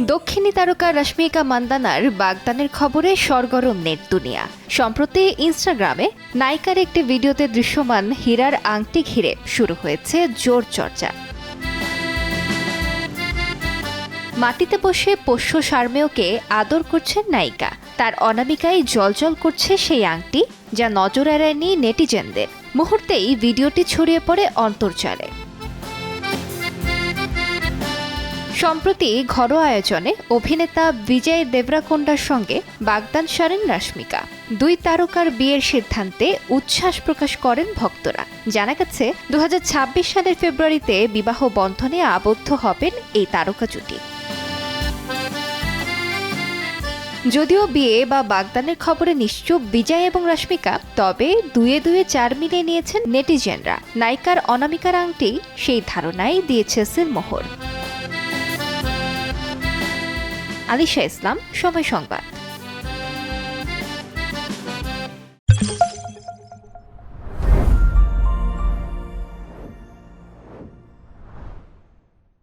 দক্ষিণী তারকা রশ্মিকা মান্দানার বাগদানের খবরে সরগরম নেট দুনিয়া। সম্প্রতি ইনস্টাগ্রামে নায়িকার একটি ভিডিওতে দৃশ্যমান হীরার আংটি ঘিরে শুরু হয়েছে জোর চর্চা। মাটিতে বসে পোষ্য সারমেয়কে আদর করছেন নায়িকা। তার অনামিকায় জ্বলজ্বল করছে সেই আংটি, যা নজর এড়ায়নি নেটিজেনদের। মুহূর্তেই ভিডিওটি ছড়িয়ে পড়ে অন্তর্জালে। সম্প্রতি ঘরোয়া আয়োজনে অভিনেতা বিজয় দেবরাকোন্ডার সঙ্গে বাগদান সারেন রশ্মিকা। দুই তারকার বিয়ের সিদ্ধান্তে উচ্ছ্বাস প্রকাশ করেন ভক্তরা। জানা গেছে 2026 সালের ফেব্রুয়ারিতে বিবাহ বন্ধনে আবদ্ধ হবেন এই তারকা জুটি। যদিও বিয়ে বা বাগদানের খবরে নিশ্চুপ বিজয় এবং রশ্মিকা, তবে দুয়ে দুয়ে চার মিলিয়ে নিয়েছেন নেটিজেনরা। নায়িকার অনামিকার আংটি সেই ধারণাই দিয়েছে সিলমোহর। আলিশা ইসলাম, সময় সংবাদ।